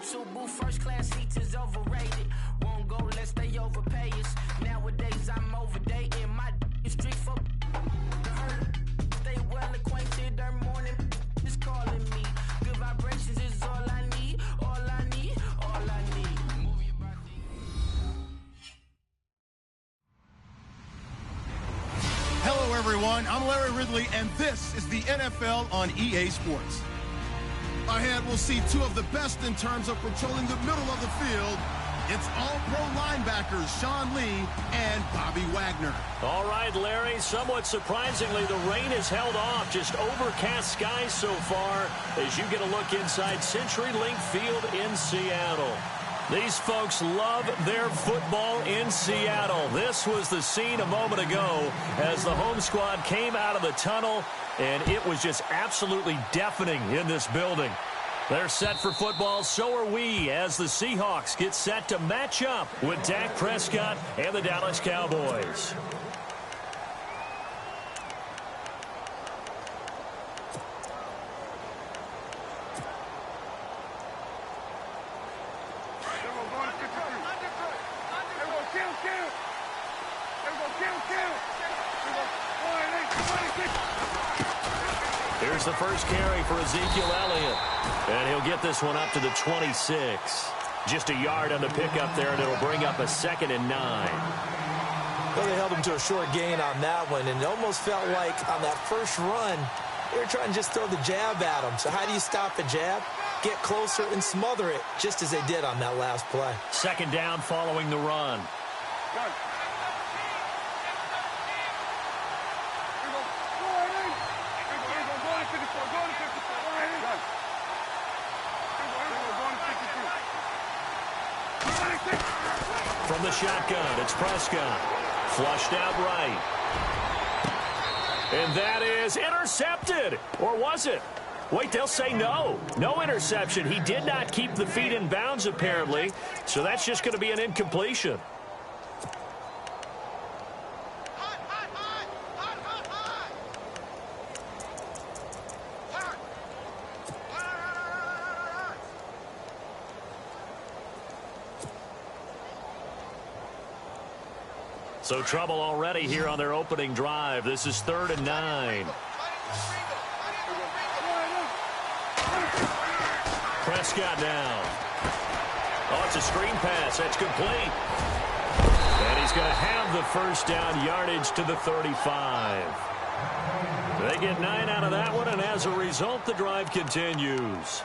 two boo first class seats is overrated. Won't go less they overpay us. Nowadays I'm overdating my street for stay well acquainted. Their morning is calling me. Good vibrations is all I need. All I need. All I need. Hello, everyone. I'm Larry Ridley, and this is the NFL on EA Sports. Ahead, we'll see two of the best in terms of patrolling the middle of the field. It's all-pro linebackers Sean Lee and Bobby Wagner. All right, Larry, somewhat surprisingly, the rain has held off. Just overcast skies so far as you get a look inside CenturyLink Field in Seattle. These folks love their football in Seattle. This was the scene a moment ago as the home squad came out of the tunnel, and it was just absolutely deafening in this building. They're set for football, so are we, as the Seahawks get set to match up with Dak Prescott and the Dallas Cowboys. Here's the first carry for Ezekiel Elliott. And he'll get this one up to the 26. Just a yard on the pickup there, and it'll bring up a 2nd and 9. Well, they held him to a short gain on that one, and it almost felt like on that first run, they were trying to just throw the jab at him. So how do you stop a jab? Get closer and smother it, just as they did on that last play. 2nd down following the run. From the shotgun, it's Prescott. Flushed out right. And that is intercepted. Or was it? Wait, they'll say no. No interception. He did not keep the feet in bounds, apparently. So that's just going to be an incompletion. So trouble already here on their opening drive. This is 3rd and 9. Prescott now. Oh, it's a screen pass. That's complete. And he's going to have the first down yardage to the 35. They get 9 out of that one, and as a result, the drive continues.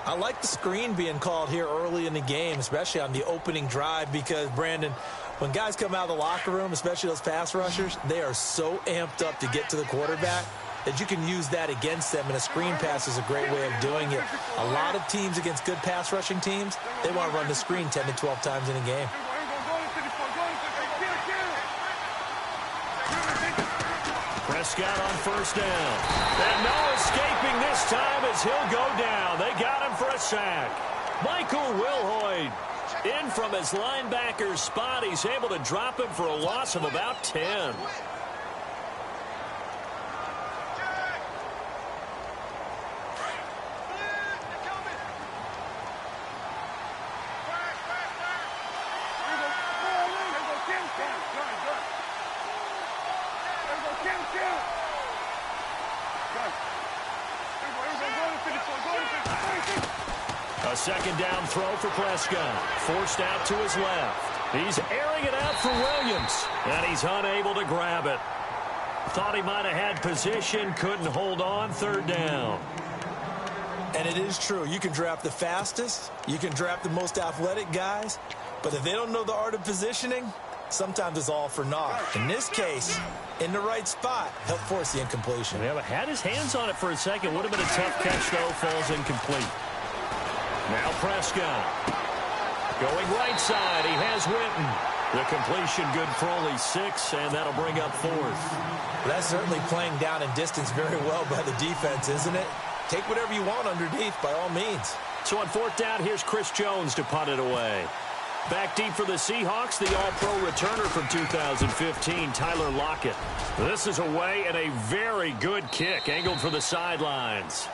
I like the screen being called here early in the game, especially on the opening drive, because, Brandon, when guys come out of the locker room, especially those pass rushers, they are so amped up to get to the quarterback that you can use that against them, and a screen pass is a great way of doing it. A lot of teams against good pass rushing teams, they want to run the screen 10 to 12 times in a game. Prescott on first down. And no escaping this time as he'll go down. They got him for a sack. Michael Wilhoit in from his linebacker spot. He's able to drop him for a loss of about 10. A 2nd down throw for Prescott. Forced out to his left. He's airing it out for Williams. And he's unable to grab it. Thought he might have had position. Couldn't hold on. 3rd down. And it is true. You can draft the fastest. You can draft the most athletic guys. But if they don't know the art of positioning, sometimes it's all for naught. In this case, in the right spot, helped force the incompletion. Yeah, but had his hands on it for a second. Would have been a tough catch, though. Falls incomplete. Now Prescott. Going right side. He has Winton. The completion good for only 6, and that'll bring up 4th. Well, that's certainly playing down in distance very well by the defense, isn't it? Take whatever you want underneath by all means. So on 4th down, here's Chris Jones to punt it away. Back deep for the Seahawks, the all-pro returner from 2015, Tyler Lockett. This is away and a very good kick, angled for the sidelines.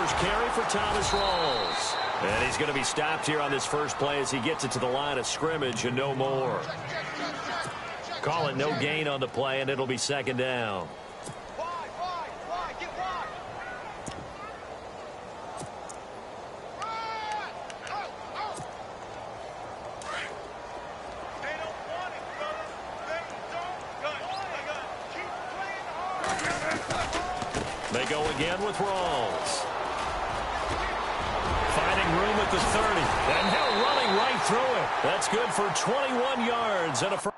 first carry for Thomas Rawls. And he's going to be stopped here on this first play as he gets it to the line of scrimmage and no more. Call it no gain on the play, and it'll be second down. They go again with Rawls. Finding room at the 30. And now running right through it. That's good for 21 yards and a first.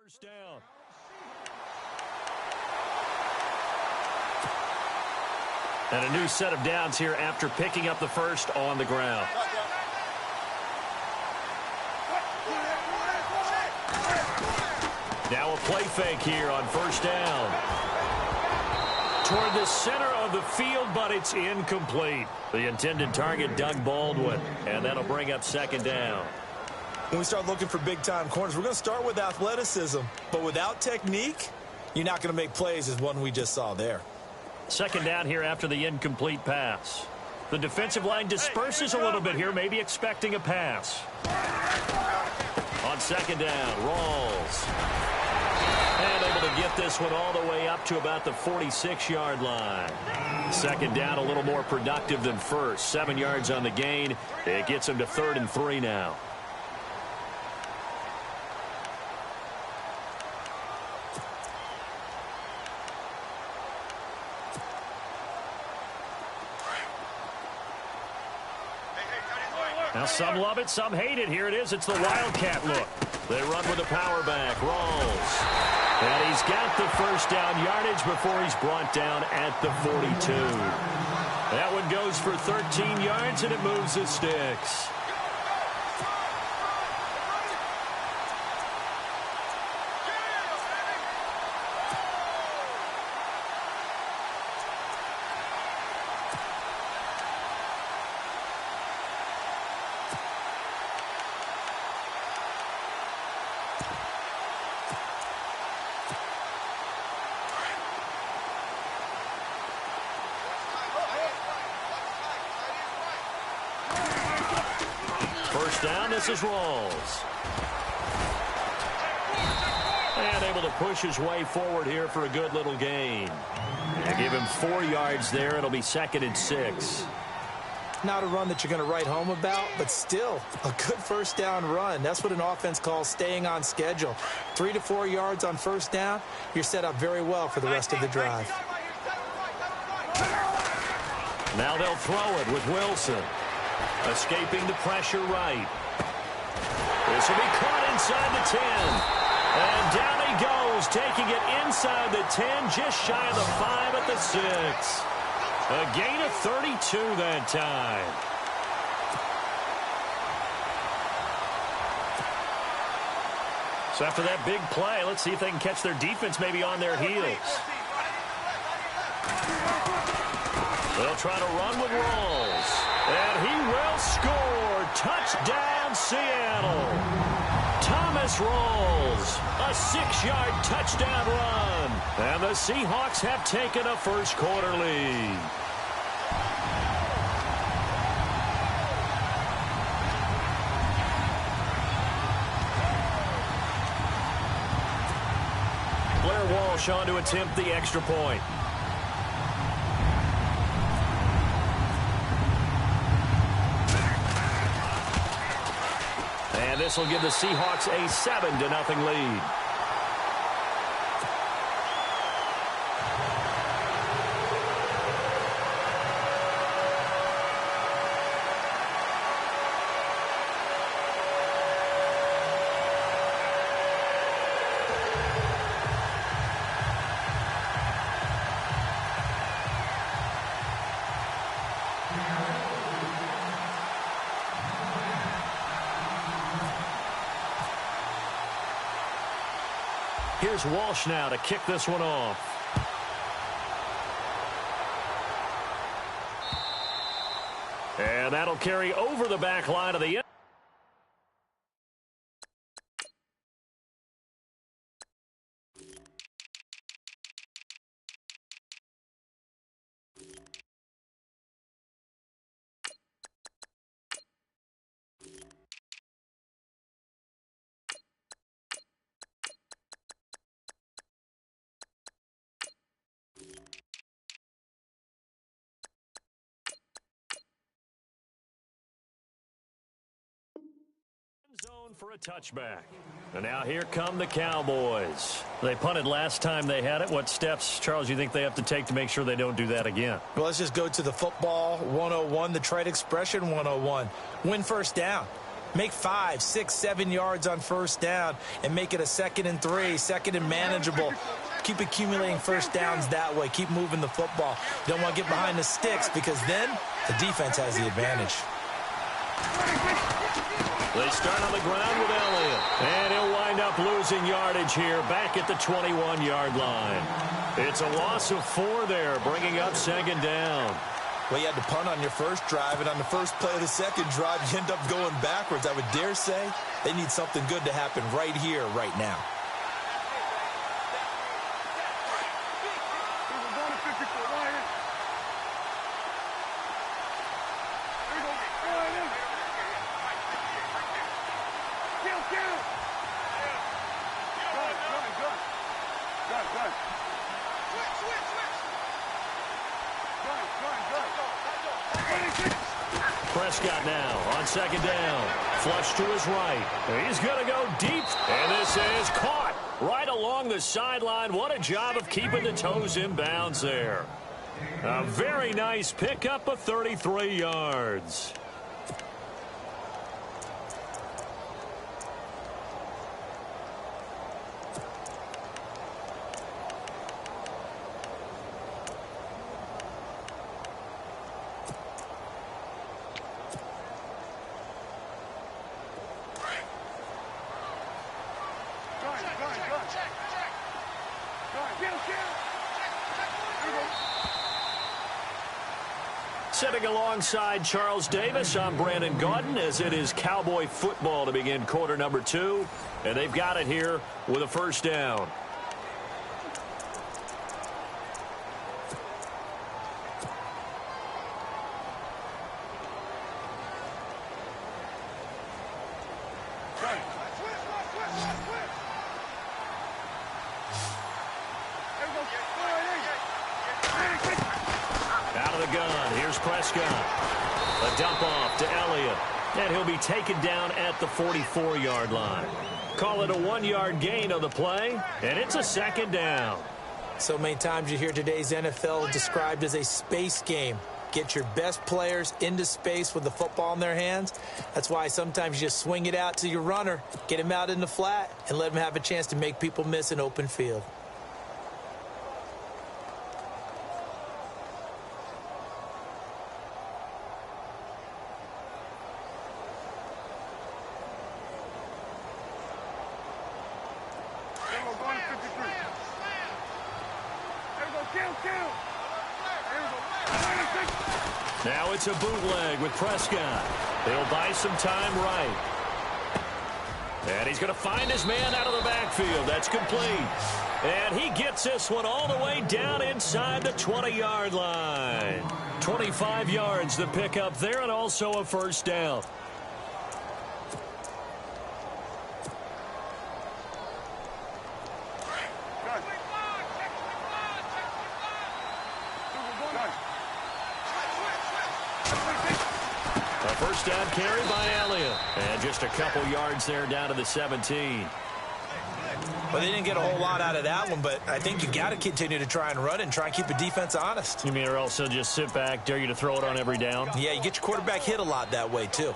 First down. And a new set of downs here after picking up the first on the ground. Now a play fake here on first down. Toward the center of the field, but it's incomplete. The intended target, Doug Baldwin, and that'll bring up second down. When we start looking for big-time corners, we're going to start with athleticism. But without technique, you're not going to make plays as one we just saw there. Second down here after the incomplete pass. The defensive line disperses a little bit here, maybe expecting a pass. On second down, Rawls. And able to get this one all the way up to about the 46-yard line. Second down, a little more productive than first. 7 yards on the gain. It gets him to 3rd and 3 now. Now some love it, some hate it. Here it is. It's the Wildcat look. They run with the power back. Rawls. And he's got the first down yardage before he's brought down at the 42. That one goes for 13 yards, and it moves the sticks. First down, this is Rawls. And able to push his way forward here for a good little gain. And give him 4 yards there. It'll be 2nd and 6. Not a run that you're going to write home about, but still a good first down run. That's what an offense calls staying on schedule. 3 to 4 yards on first down, you're set up very well for the rest of the drive. Now they'll throw it with Wilson. Escaping the pressure right. This will be caught inside the 10. And down he goes, taking it inside the 10, just shy of the 5 at the 6. A gain of 32 that time. So after that big play, let's see if they can catch their defense maybe on their heels. They'll try to run with Rawls. And he will score. Touchdown, Seattle. Thomas Rawls, a 6-yard touchdown run. And the Seahawks have taken a first-quarter lead. Blair Walsh on to attempt the extra point. And this will give the Seahawks a 7-0 lead. Here's Walsh now to kick this one off. And that'll carry over the back line of the end. Zone for a touchback. And now here come the Cowboys. They punted last time they had it. What steps, Charles, you think they have to take to make sure they don't do that again? Well, let's just go to the football 101, the trade expression 101. Win first down. Make 5, 6, 7 yards on first down and make it a 2nd and 3, 2nd and manageable. Keep accumulating first downs that way. Keep moving the football. You don't want to get behind the sticks because then the defense has the advantage. They start on the ground with Elliott. And he'll wind up losing yardage here back at the 21-yard line. It's a loss of 4 there, bringing up 2nd down. Well, you had to punt on your first drive, and on the first play of the second drive, you end up going backwards. I would dare say they need something good to happen right here, right now. Prescott now on 2nd down. Flush to his right. He's going to go deep. And this is caught right along the sideline. What a job of keeping the toes in bounds there. A very nice pickup of 33 yards. Sitting alongside Charles Davis, I'm Brandon Gaudin, as it is Cowboy football to begin quarter number 2. And they've got it here with a first down. A dump off to Elliott. And he'll be taken down at the 44-yard line. Call it a 1-yard gain on the play, and it's a 2nd down. So many times you hear today's NFL described as a space game. Get your best players into space with the football in their hands. That's why sometimes you just swing it out to your runner, get him out in the flat, and let him have a chance to make people miss an open field. Now it's a bootleg with Prescott. They'll buy some time right. And he's going to find his man out of the backfield. That's complete. And he gets this one all the way down inside the 20-yard line. 25 yards to pick up there, and also a first down. First down carry by Elliott. And just a couple yards there down to the 17. Well, they didn't get a whole lot out of that one, but I think you got to continue to try and run it and try and keep the defense honest. You mean or also just sit back, dare you to throw it on every down? Yeah, you get your quarterback hit a lot that way, too.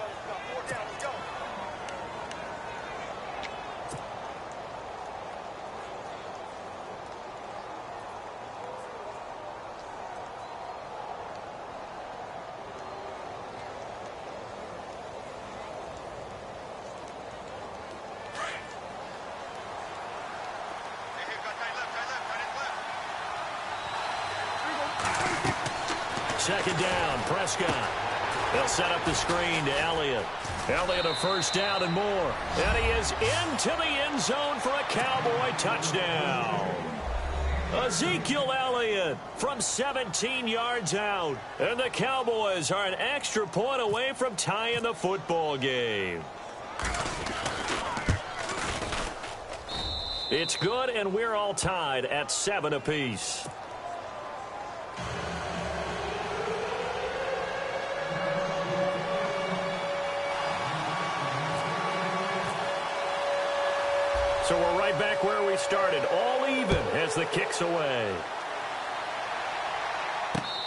second down. Prescott. They'll set up the screen to Elliott. Elliott a first down and more. And he is into the end zone for a Cowboy touchdown. Ezekiel Elliott from 17 yards out. And the Cowboys are an extra point away from tying the football game. It's good, and we're all tied at 7 apiece. So we're right back where we started, all even as the kick's away.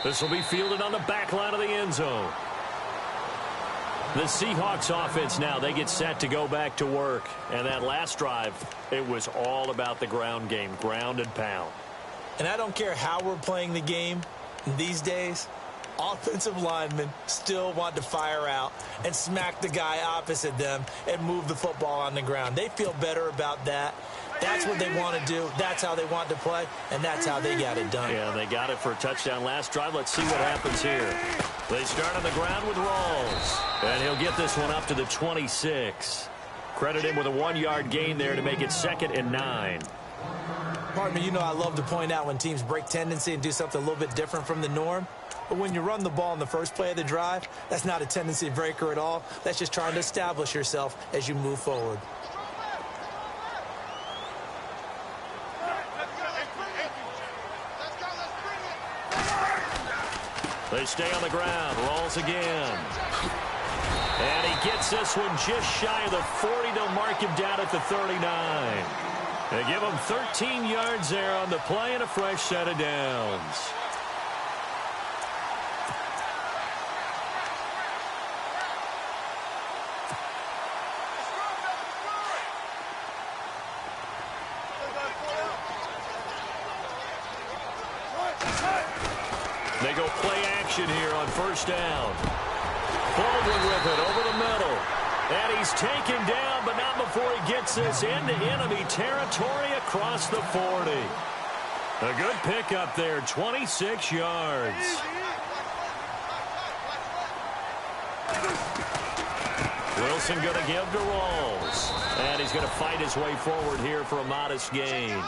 This will be fielded on the back line of the end zone. The Seahawks offense now, they get set to go back to work. And that last drive, it was all about the ground game, ground and pound. And I don't care how we're playing the game these days, offensive linemen still want to fire out and smack the guy opposite them and move the football on the ground. They feel better about that. That's what they want to do. That's how they want to play, and that's how they got it done. Yeah, they got it for a touchdown last drive. Let's see what happens here. They start on the ground with Rawls, and he'll get this one up to the 26. Credit him with a 1-yard gain there to make it 2nd and 9. Pardon me, you know I love to point out when teams break tendency and do something a little bit different from the norm. But when you run the ball in the first play of the drive, that's not a tendency breaker at all. That's just trying to establish yourself as you move forward. They stay on the ground. Rawls again. And he gets this one just shy of the 40. They'll mark him down at the 39. They give him 13 yards there on the play and a fresh set of downs. They go play action here on first down. Baldwin with it over the middle. And he's taken down, but not before he gets this into enemy territory across the 40. A good pickup there, 26 yards. Wilson going to give to Rawls. And he's going to fight his way forward here for a modest gain.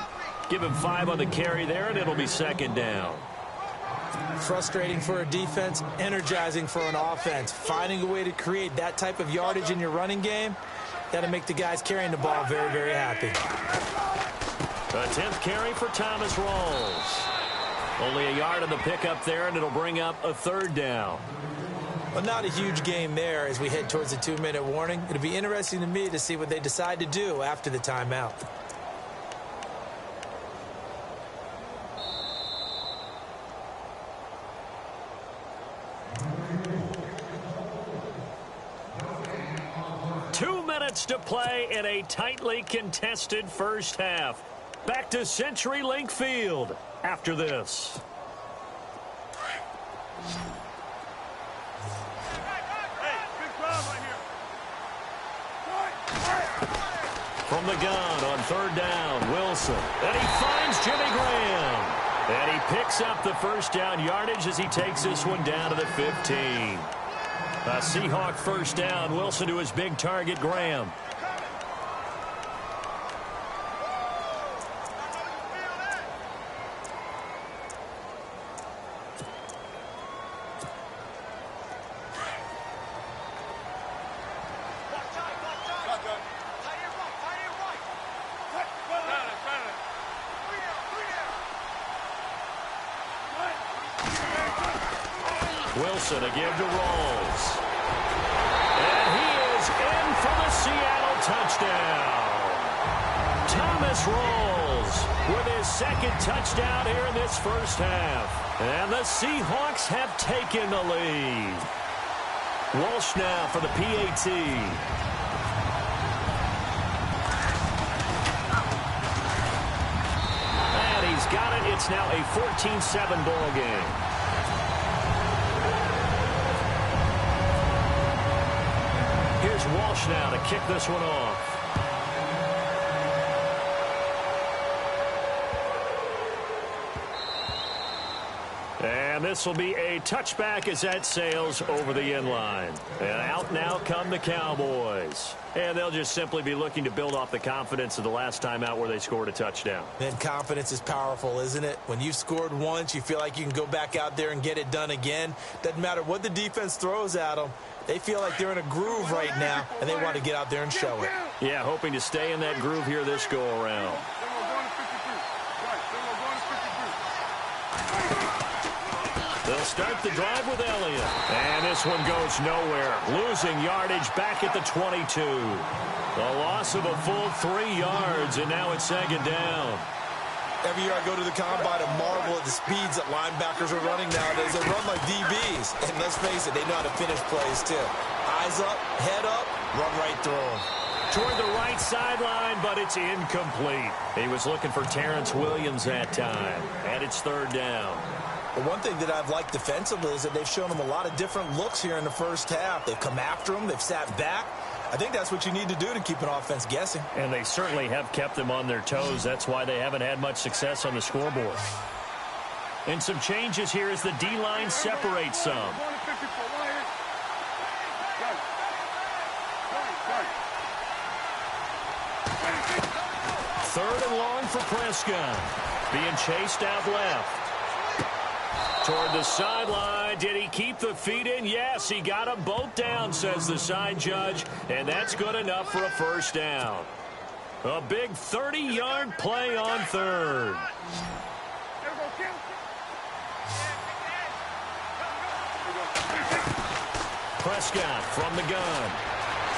Give him 5 on the carry there, and it'll be 2nd down. Frustrating for a defense, energizing for an offense. Finding a way to create that type of yardage in your running game, that'll make the guys carrying the ball very, very happy. A 10th carry for Thomas Rawls. Only a yard on the pickup there, and it'll bring up a 3rd down. Well, not a huge game there as we head towards the 2-minute warning. It'll be interesting to me to see what they decide to do after the timeout. To play in a tightly contested first half. Back to CenturyLink Field after this. From the gun on 3rd down, Wilson. And he finds Jimmy Graham. And he picks up the first down yardage as he takes this one down to the 15. A Seahawk first down. Wilson to his big target, Graham. Wilson to give to Rawls. And he is in for the Seattle touchdown. Thomas Rawls with his 2nd touchdown here in this first half. And the Seahawks have taken the lead. Walsh now for the PAT. And he's got it. It's now a 14-7 ball game. Here's Walsh now to kick this one off. And this will be a touchback as that sails over the end line. And out now come the Cowboys. And they'll just simply be looking to build off the confidence of the last time out where they scored a touchdown. And confidence is powerful, isn't it? When you've scored once, you feel like you can go back out there and get it done again. Doesn't matter what the defense throws at them. They feel like they're in a groove right now, and they want to get out there and show it. Yeah, hoping to stay in that groove here this go-around. They'll start the drive with Elliott. And this one goes nowhere. Losing yardage back at the 22. The loss of a full 3 yards, and now it's second down. Every year I go to the combine and marvel at the speeds that linebackers are running nowadays. They run like DBs. And let's face it, they know how to finish plays too. Eyes up, head up, run right through them. Toward the right sideline, but it's incomplete. He was looking for Terrence Williams that time. And it's third down. The one thing that I've liked defensively is that they've shown them a lot of different looks here in the first half. They've come after them. They've sat back. I think that's what you need to do to keep an offense guessing. And they certainly have kept them on their toes. That's why they haven't had much success on the scoreboard. And some changes here as the D-line separates some. Third and long for Prescott. Being chased out left. Toward the sideline. Did he keep the feet in? Yes, he got them both down, says the side judge. And that's good enough for a first down. A big 30-yard play on third. Prescott from the gun.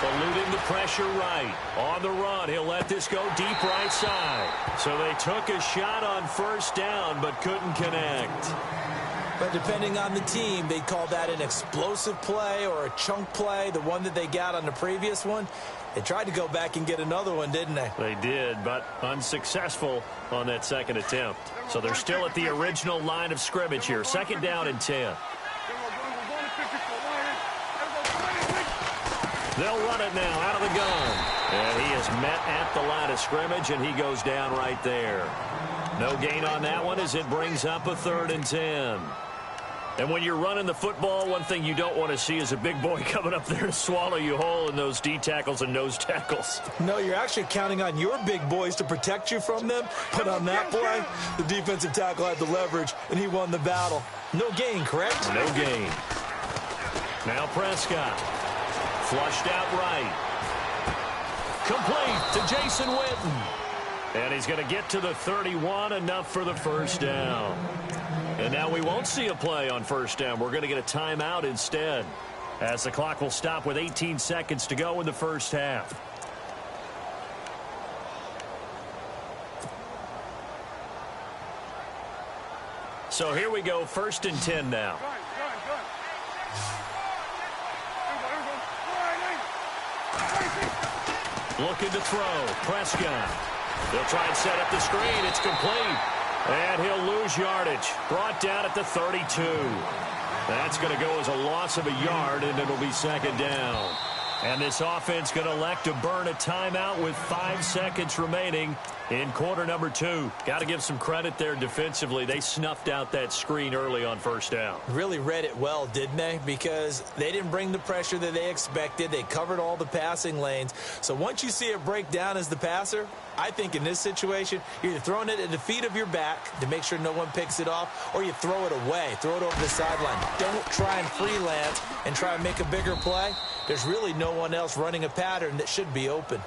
Eluding the pressure right. On the run, he'll let this go deep right side. So they took a shot on first down, but couldn't connect. But depending on the team, they'd call that an explosive play or a chunk play, the one that they got on the previous one. They tried to go back and get another one, didn't they? They did, but unsuccessful on that second attempt. So they're still at the original line of scrimmage here. Second down and 10. They'll run it now out of the gun. And he is met at the line of scrimmage, and he goes down right there. No gain on that one as it brings up a 3rd and 10. And when you're running the football, one thing you don't want to see is a big boy coming up there to swallow you whole in those D tackles and nose tackles. No, you're actually counting on your big boys to protect you from them. But on that play, the defensive tackle had the leverage, and he won the battle. No gain, correct? No gain. Now Prescott. Flushed out right. Complete to Jason Witten. And he's going to get to the 31, enough for the first down. And now we won't see a play on first down. We're going to get a timeout instead, as the clock will stop with 18 seconds to go in the first half. So here we go, 1st and 10 now. Looking to throw. Prescott. They'll try and set up the screen. It's complete. And he'll lose yardage. Brought down at the 32. That's going to go as a loss of a yard, and it'll be second down. And this offense going to elect to burn a timeout with 5 seconds remaining in quarter number 2. Got to give some credit there defensively. They snuffed out that screen early on first down. Really read it well, didn't they? Because they didn't bring the pressure that they expected. They covered all the passing lanes. So once you see it break down as the passer, I think in this situation, you're either throwing it at the feet of your back to make sure no one picks it off, or you throw it away, throw it over the sideline. Don't try and freelance and try and make a bigger play. There's really no one else running a pattern that should be open.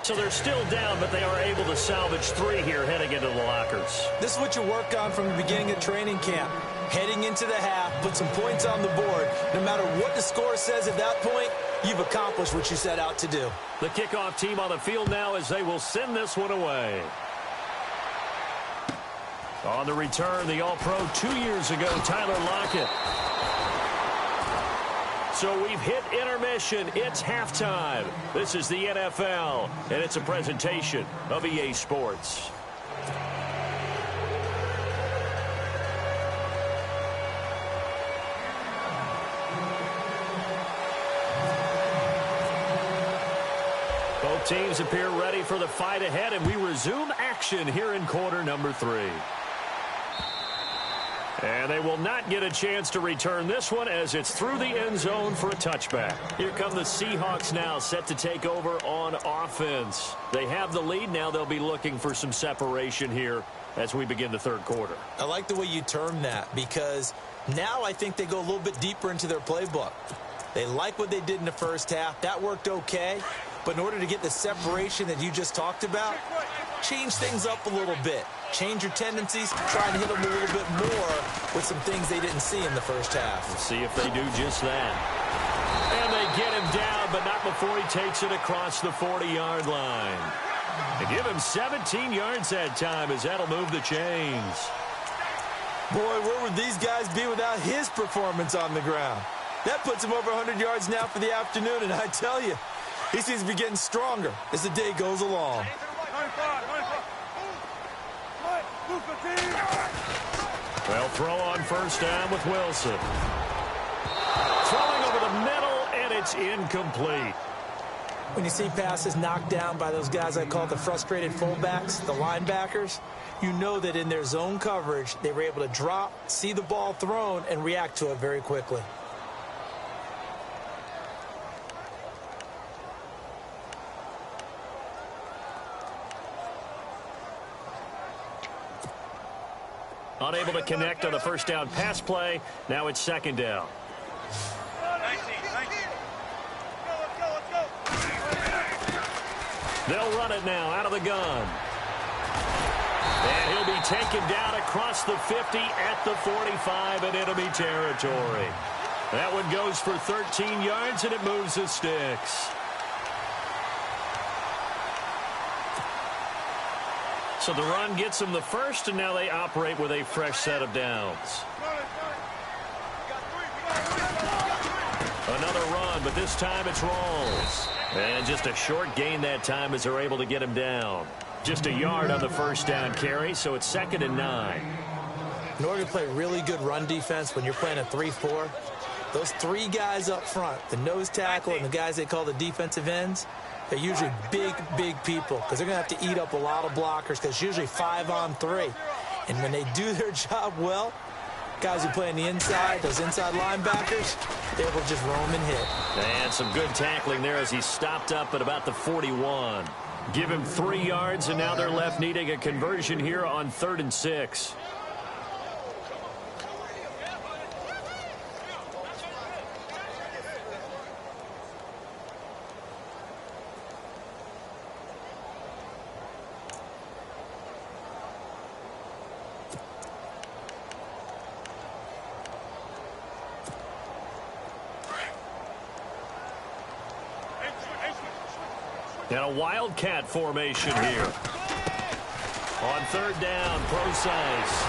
So they're still down, but they are able to salvage 3 here heading into the lockers. This is what you work on from the beginning of training camp. Heading into the half, put some points on the board. No matter what the score says at that point, you've accomplished what you set out to do. The kickoff team on the field now as they will send this one away. On the return, the All-Pro 2 years ago, Tyler Lockett. So we've hit intermission. It's halftime. This is the NFL, and it's a presentation of EA Sports. Both teams appear ready for the fight ahead, and we resume action here in quarter number 3. And they will not get a chance to return this one as it's through the end zone for a touchback. Here come the Seahawks now, set to take over on offense. They have the lead. Now they'll be looking for some separation here as we begin the third quarter. I like the way you term that, because now I think they go a little bit deeper into their playbook. They like what they did in the first half. That worked okay. But in order to get the separation that you just talked about, change things up a little bit. Change your tendencies, try and hit them a little bit more with some things they didn't see in the first half. We'll see if they do just that. And they get him down, but not before he takes it across the 40-yard line. They give him 17 yards that time as that'll move the chains. Boy, where would these guys be without his performance on the ground? That puts him over 100 yards now for the afternoon, and I tell you, he seems to be getting stronger as the day goes along. Well, throw on first down with Wilson. Throwing over the middle, and it's incomplete. When you see passes knocked down by those guys I call the frustrated fullbacks, the linebackers, you know that in their zone coverage, they were able to drop, see the ball thrown, and react to it very quickly. Unable to connect on the first down pass play. Now it's second down. They'll run it now out of the gun. And he'll be taken down across the 50 at the 45, and it'll be territory. That one goes for 13 yards, and it moves the sticks. So the run gets them the first, and now they operate with a fresh set of downs. Another run, but this time it's Rawls. And just a short gain that time as they're able to get him down. Just a yard on the first down carry, so it's 2nd and 9. In order to play really good run defense when you're playing a 3-4, those three guys up front, the nose tackle and the guys they call the defensive ends, they're usually big, big people because they're going to have to eat up a lot of blockers because it's usually 5-on-3. And when they do their job well, guys who play on the inside, those inside linebackers, they will just roam and hit. And some good tackling there as he stopped up at about the 41. Give him 3 yards, and now they're left needing a conversion here on 3rd and 6. And a wildcat formation here. On 3rd down, Procise.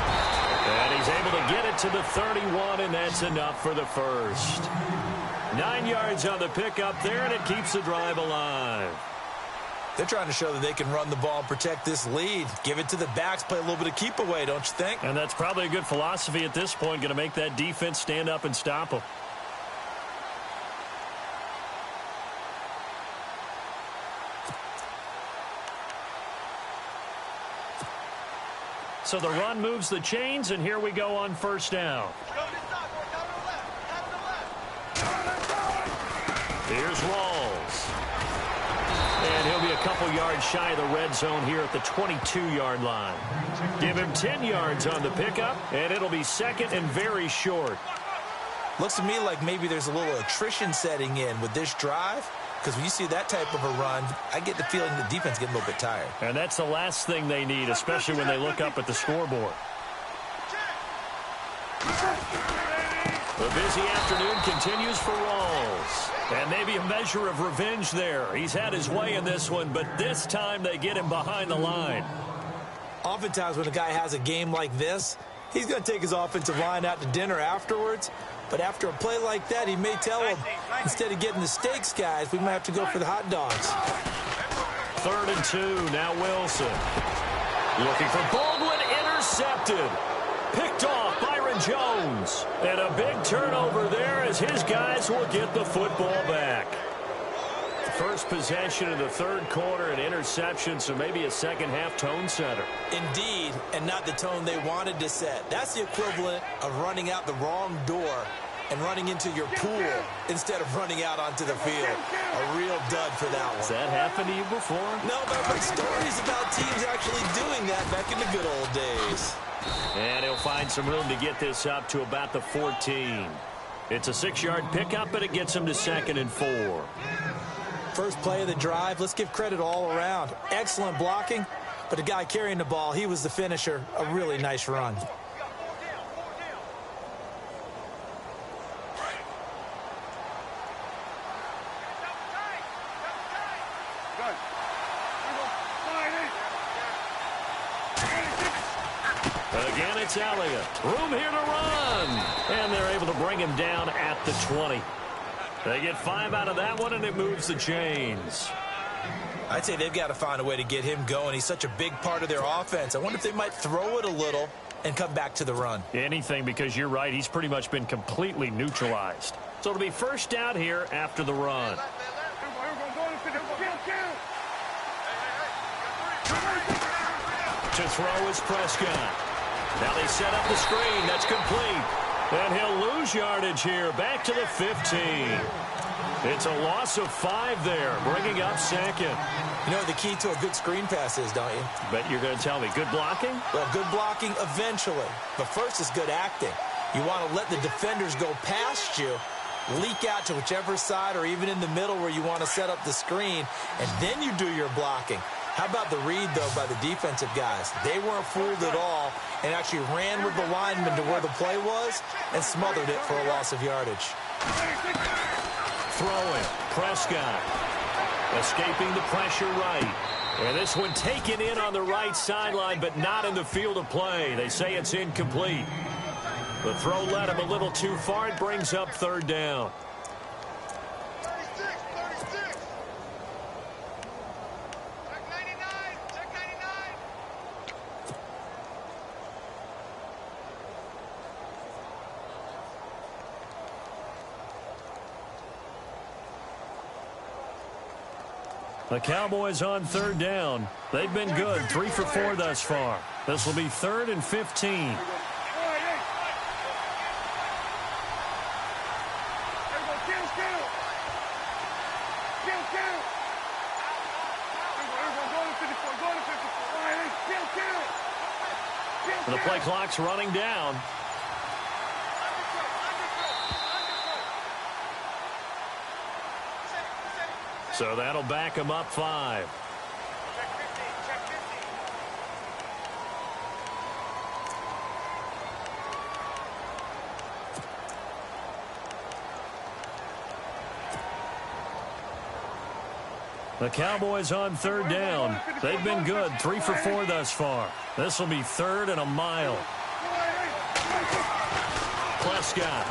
And he's able to get it to the 31, and that's enough for the first. 9 yards on the pickup there, and it keeps the drive alive. They're trying to show that they can run the ball and protect this lead. Give it to the backs, play a little bit of keep away, don't you think? And that's probably a good philosophy at this point, going to make that defense stand up and stop them. So the run moves the chains, and here we go on 1st down. Here's Rawls. And he'll be a couple yards shy of the red zone here at the 22-yard line. Give him 10 yards on the pickup, and it'll be 2nd and very short. Looks to me like maybe there's a little attrition setting in with this drive. Because when you see that type of a run, I get the feeling the defense getting a little bit tired. And that's the last thing they need, especially when they look up at the scoreboard. The busy afternoon continues for Rawls. And maybe a measure of revenge there. He's had his way in this one, but this time they get him behind the line. Oftentimes when a guy has a game like this, he's going to take his offensive line out to dinner afterwards. But after a play like that, he may tell them, instead of getting the steaks, guys, we might have to go for the hot dogs. 3rd and 2, now Wilson. Looking for Baldwin, intercepted. Picked off Byron Jones. And a big turnover there as his guys will get the football back. First possession of the third quarter, an interception, so maybe a second-half tone setter. Indeed, and not the tone they wanted to set. That's the equivalent of running out the wrong door and running into your pool instead of running out onto the field. A real dud for that one. Has that happened to you before? No, but I've heard stories about teams actually doing that back in the good old days. And he'll find some room to get this up to about the 14. It's a 6-yard pickup, but it gets him to 2nd and 4. First play of the drive, let's give credit all around. Excellent blocking, but the guy carrying the ball, he was the finisher. A really nice run. Again, it's Elliott. Room here to run. And they're able to bring him down at the 20. They get 5 out of that one, and it moves the chains. I'd say they've got to find a way to get him going. He's such a big part of their offense. I wonder if they might throw it a little and come back to the run. Anything, because you're right. He's pretty much been completely neutralized. So it'll be first down here after the run. To throw is Prescott. Now they set up the screen. That's complete. And he'll lose yardage here. Back to the 15. It's a loss of 5 there, bringing up 2nd. You know what the key to a good screen pass is, don't you? Bet you're going to tell me. Good blocking? Well, good blocking eventually. But first is good acting. You want to let the defenders go past you, leak out to whichever side or even in the middle where you want to set up the screen, and then you do your blocking. How about the read, though, by the defensive guys? They weren't fooled at all and actually ran with the lineman to where the play was and smothered it for a loss of yardage. Throwing, Prescott. Escaping the pressure right. And this one taken in on the right sideline, but not in the field of play. They say it's incomplete. The throw led him a little too far. It brings up 3rd down. The Cowboys on 3rd down. They've been good, 3 for 4 thus far. This will be 3rd and 15. The play clock's running down. So that'll back him up 5. The Cowboys on 3rd down. They've been good, 3 for 4 thus far. This will be 3rd and a mile. Prescott.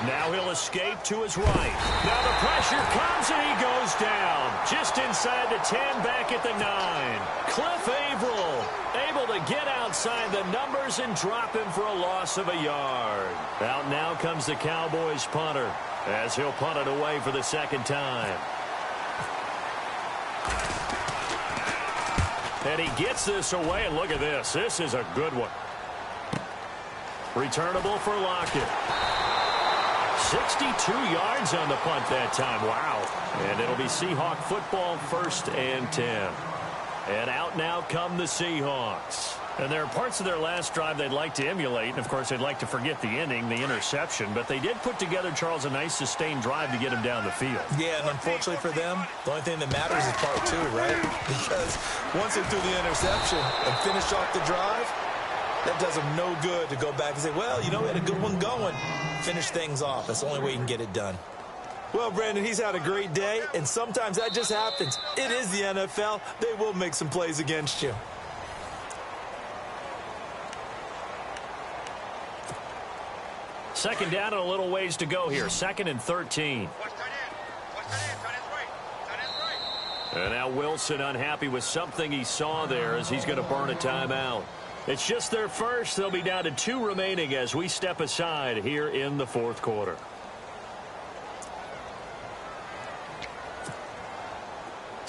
Now he'll escape to his right. Now the pressure comes and he goes down. Just inside the 10, back at the 9. Cliff Averill able to get outside the numbers and drop him for a loss of a yard. Out now comes the Cowboys punter as he'll punt it away for the 2nd time. And he gets this away, and look at this. This is a good one. Returnable for Lockett. 62 yards on the punt that time. Wow. And it'll be Seahawk football, 1st and 10. And out now come the Seahawks. And there are parts of their last drive they'd like to emulate. And, of course, they'd like to forget the ending, the interception. But they did put together, Charles, a nice sustained drive to get him down the field. Yeah, and unfortunately for them, the only thing that matters is part 2, right? Because once they threw the interception and finished off the drive, that does them no good to go back and say, well, you know, we had a good one going. Finish things off. That's the only way you can get it done. Well, Brandon, he's had a great day, and sometimes that just happens. It is the NFL. They will make some plays against you. Second down and a little ways to go here. 2nd and 13. And now Wilson unhappy with something he saw there as he's going to burn a timeout. It's just their first. They'll be down to 2 remaining as we step aside here in the 4th quarter.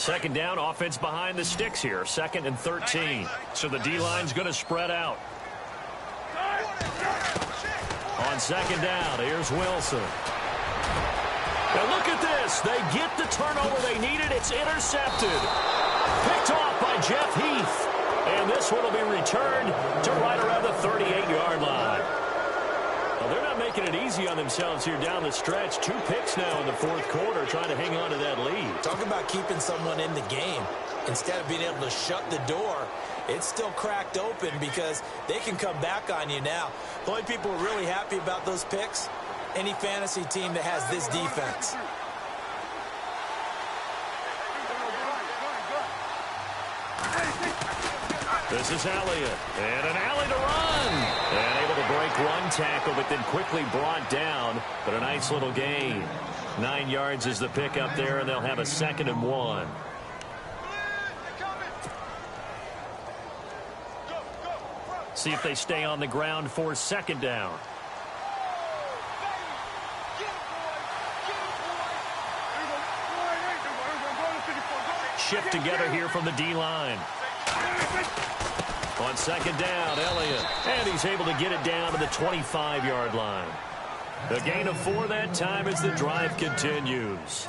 Second down, offense behind the sticks here. 2nd and 13. So the D-line's going to spread out. On 2nd down, here's Wilson. Now look at this. They get the turnover they needed. It's intercepted. Picked off by Jeff Heath. And this one will be returned to right around the 38-yard line. Well, they're not making it easy on themselves here down the stretch. 2 picks now in the 4th quarter trying to hang on to that lead. Talk about keeping someone in the game. Instead of being able to shut the door, it's still cracked open because they can come back on you now. The only people who are really happy about those picks, any fantasy team that has this defense. This is Elliott, and an alley to run. And able to break one tackle, but then quickly brought down. But a nice little gain. 9 yards is the pick up there, and they'll have a 2nd and 1. See if they stay on the ground for 2nd down. Shift together here from the D-line. On 2nd down, Elliott. And he's able to get it down to the 25-yard line. A gain of 4 that time as the drive continues.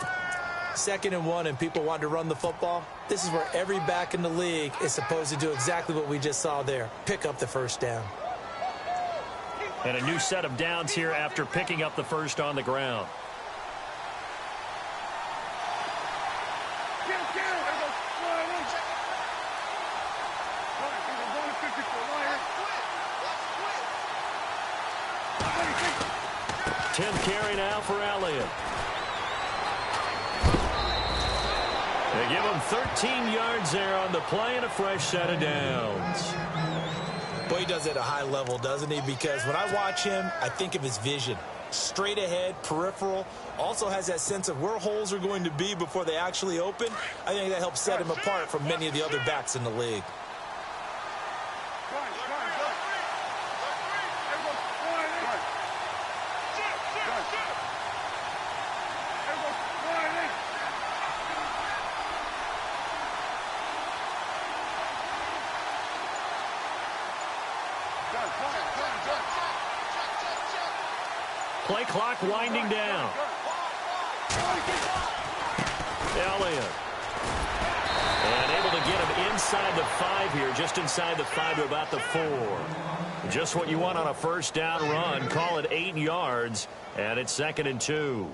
2nd and 1 and people want to run the football. This is where every back in the league is supposed to do exactly what we just saw there. Pick up the 1st down. And a new set of downs here after picking up the 1st on the ground. Tenth carry now for Elliott. They give him 13 yards there on the play and a fresh set of downs. Boy, he does it at a high level, doesn't he? Because when I watch him, I think of his vision. Straight ahead, peripheral. Also has that sense of where holes are going to be before they actually open. I think that helps set him apart from many of the other backs in the league. Play clock winding down. Elliott. And able to get him inside the 5 here, just inside the 5 to about the 4. Just what you want on a 1st down run. Call it 8 yards, and it's 2nd and 2.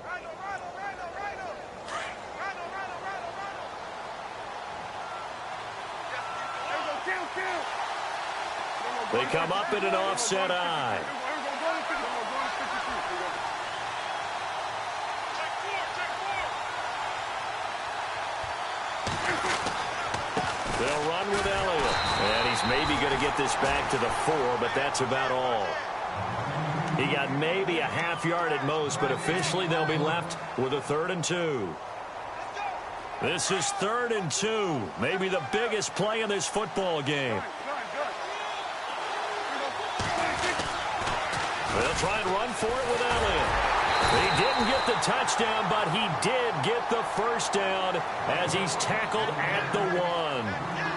They come up in an offset eye. They'll run with Elliott. And he's maybe going to get this back to the 4, but that's about all. He got maybe a half yard at most, but officially they'll be left with a 3rd and 2. This is 3rd and 2. Maybe the biggest play in this football game. They'll try and run for it with Elliott. He didn't get the touchdown, but he did get the 1st down as he's tackled at the 1.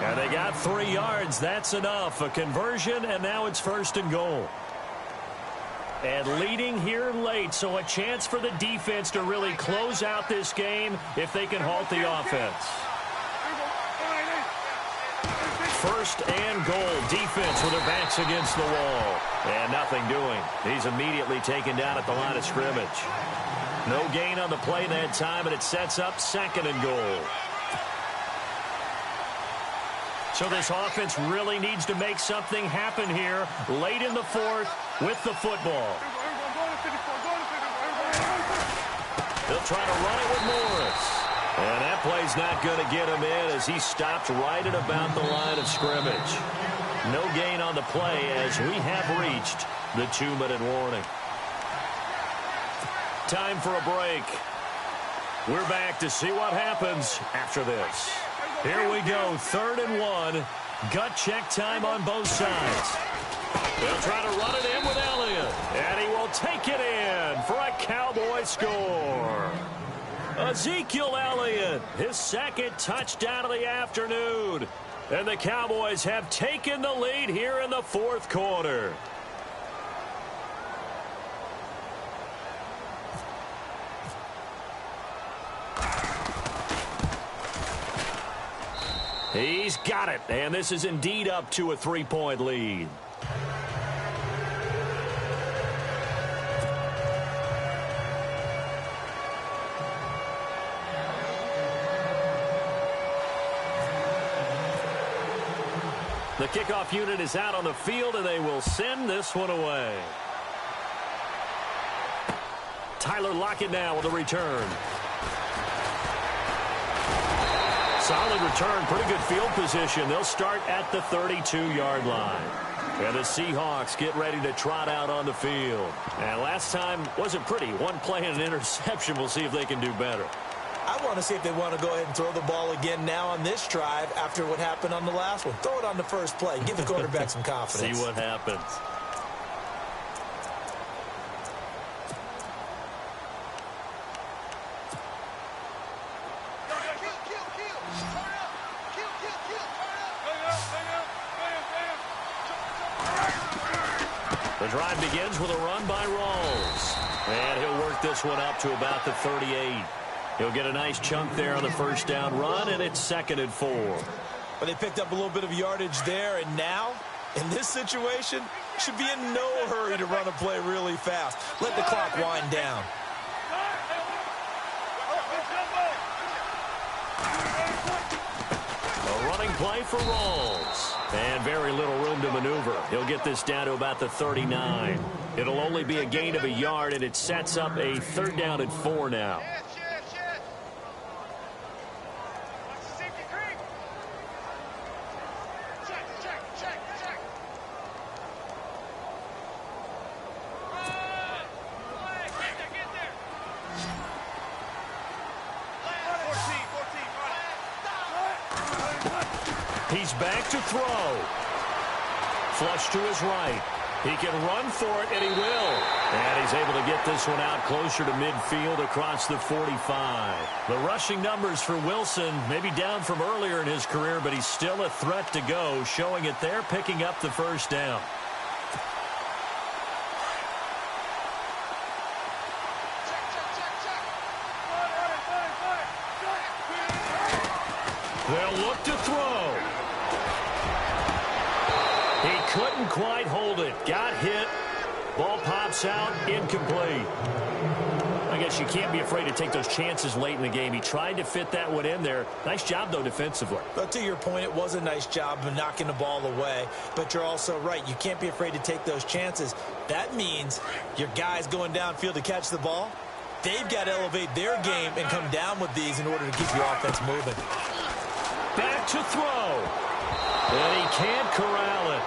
And they got 3 yards. That's enough. A conversion, and now it's 1st and goal. And leading here late, so a chance for the defense to really close out this game if they can halt the offense. 1st and goal. Defense with their backs against the wall. And nothing doing. He's immediately taken down at the line of scrimmage. No gain on the play that time, and it sets up 2nd and goal. So this offense really needs to make something happen here late in the 4th with the football. They'll try to run it with Morris. And that play's not going to get him in as he stopped right at about the line of scrimmage. No gain on the play as we have reached the 2-minute warning. Time for a break. We're back to see what happens after this. Here we go, 3rd and 1. Gut check time on both sides. They'll try to run it in with Elliott. And he will take it in for a Cowboy score. Ezekiel Elliott, his second touchdown of the afternoon. And the Cowboys have taken the lead here in the fourth quarter. He's got it, and this is indeed up to a 3-point lead. The kickoff unit is out on the field, and they will send this one away. Tyler Lockett now with a return. Solid return, pretty good field position. They'll start at the 32-yard line. And the Seahawks get ready to trot out on the field. And last time wasn't pretty. One play and an interception. We'll see if they can do better. I want to see if they want to go ahead and throw the ball again now on this drive after what happened on the last one. Throw it on the first play. Give the quarterback some confidence. See what happens. The drive begins with a run by Rawls. And he'll work this one up to about the 38. He'll get a nice chunk there on the first down run, and it's 2nd and 4. But they picked up a little bit of yardage there, and now, in this situation, should be in no hurry to run a play really fast. Let the clock wind down. A running play for Rawls. And very little room to maneuver. He'll get this down to about the 39. It'll only be a gain of a yard, and it sets up a 3rd down and 4 now. He's back to throw. Flush to his right. He can run for it, and he will. And he's able to get this one out closer to midfield across the 45. The rushing numbers for Wilson may be down from earlier in his career, but he's still a threat to go, showing it there, picking up the first down. They'll look to throw. He couldn't quite hold it. Got hit. Ball pops out. Incomplete. I guess you can't be afraid to take those chances late in the game. He tried to fit that one in there. Nice job, though, defensively. But to your point, it was a nice job of knocking the ball away. But you're also right. You can't be afraid to take those chances. That means your guys going downfield to catch the ball, they've got to elevate their game and come down with these in order to keep your offense moving. Back to throw. And he can't corral it.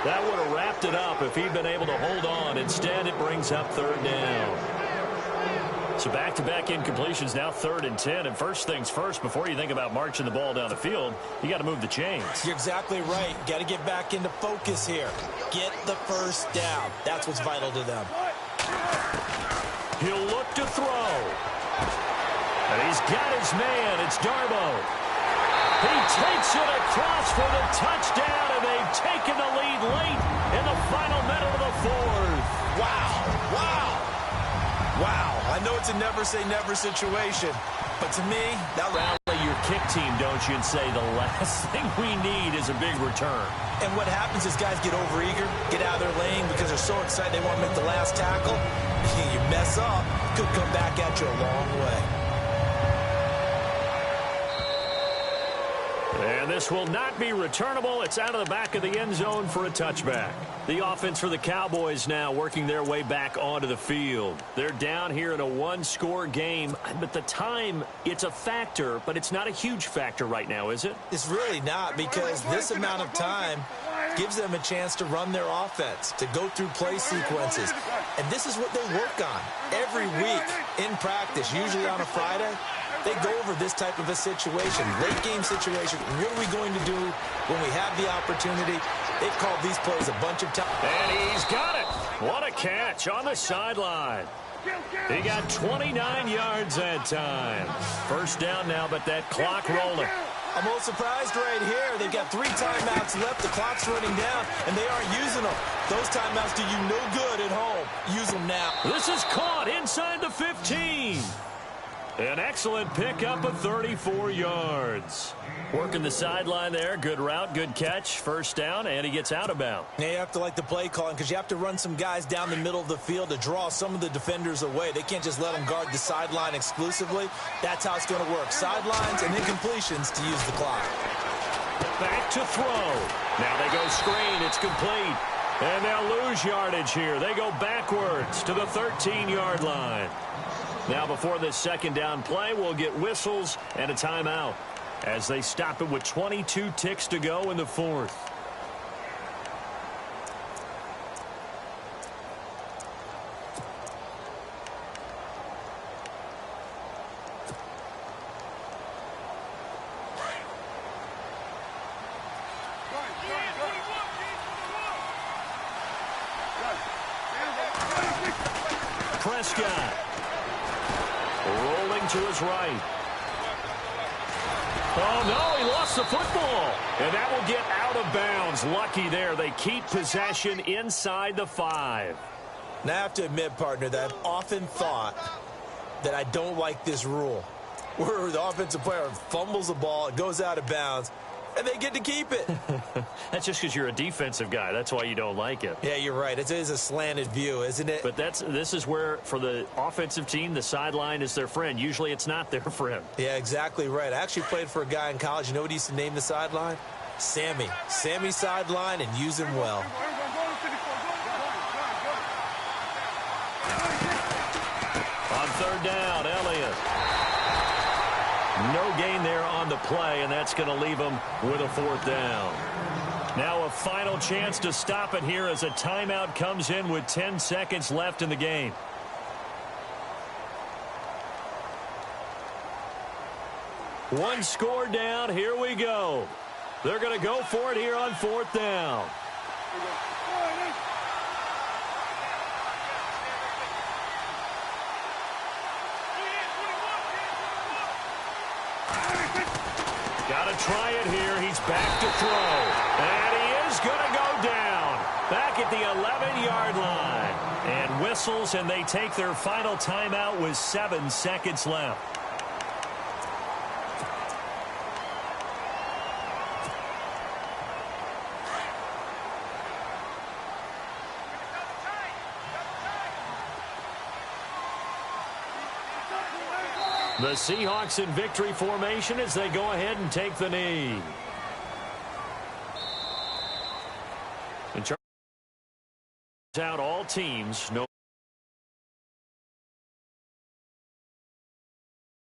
That would have wrapped it up if he'd been able to hold on. Instead, it brings up 3rd down. So back-to-back incompletions, now 3rd and 10. And first things first, before you think about marching the ball down the field, you got to move the chains. You're exactly right. Got to get back into focus here. Get the first down. That's what's vital to them. He'll look to throw. And he's got his man. It's Darboh. He takes it across for the touchdown, and they've taken the lead late in the final minute of the 4th. Wow. Wow. Wow. I know it's a never-say-never situation, but to me, that rally your kick team, don't you, and say the last thing we need is a big return. And what happens is guys get overeager, get out of their lane because they're so excited they want to make the last tackle. You mess up, could come back at you a long way. And this will not be returnable. It's out of the back of the end zone for a touchback. The offense for the Cowboys now working their way back onto the field. They're down here in a one-score game. But the time, it's a factor, but it's not a huge factor right now, is it? It's really not, because this amount of time gives them a chance to run their offense, to go through play sequences. And this is what they work on every week in practice, usually on a Friday. They go over this type of a situation, late game situation. What are we going to do when we have the opportunity? They've called these plays a bunch of times. And he's got it. What a catch on the sideline. He got 29 yards that time. First down now, but that clock rolling. I'm a little surprised right here. They've got 3 timeouts left. The clock's running down, and they aren't using them. Those timeouts do you no good at home. Use them now. This is caught inside the 15. An excellent pickup of 34 yards. Working the sideline there. Good route, good catch. First down, and he gets out of bounds. Now you have to like the play calling because you have to run some guys down the middle of the field to draw some of the defenders away. They can't just let them guard the sideline exclusively. That's how it's going to work. Sidelines and then completions to use the clock. Back to throw. Now they go screen. It's complete. And they'll lose yardage here. They go backwards to the 13-yard line. Now before this second down play, we'll get whistles and a timeout as they stop it with 22 ticks to go in the fourth. Prescott rolling to his right. Oh, no, he lost the football. And that will get out of bounds. Lucky there. They keep possession inside the 5. Now, I have to admit, partner, that I've often thought that I don't like this rule, where the offensive player fumbles the ball, it goes out of bounds, and they get to keep it. That's just because you're a defensive guy. That's why you don't like it. Yeah, you're right. It is a slanted view, isn't it? But this is where, for the offensive team, the sideline is their friend. Usually it's not their friend. Yeah, exactly right. I actually played for a guy in college. You know what he used to name the sideline? Sammy. Sammy sideline, and use him well. On third down, Elliott. No gain there on the play, and that's going to leave him with a fourth down. Now a final chance to stop it here as a timeout comes in with 10 seconds left in the game. One score down. Here we go. They're going to go for it here on fourth down. Got to try it here. He's back to throw. And he is going to go down. Back at the 11-yard line. And whistles, and they take their final timeout with 7 seconds left. The Seahawks in victory formation as they go ahead and take the knee. And out all teams. No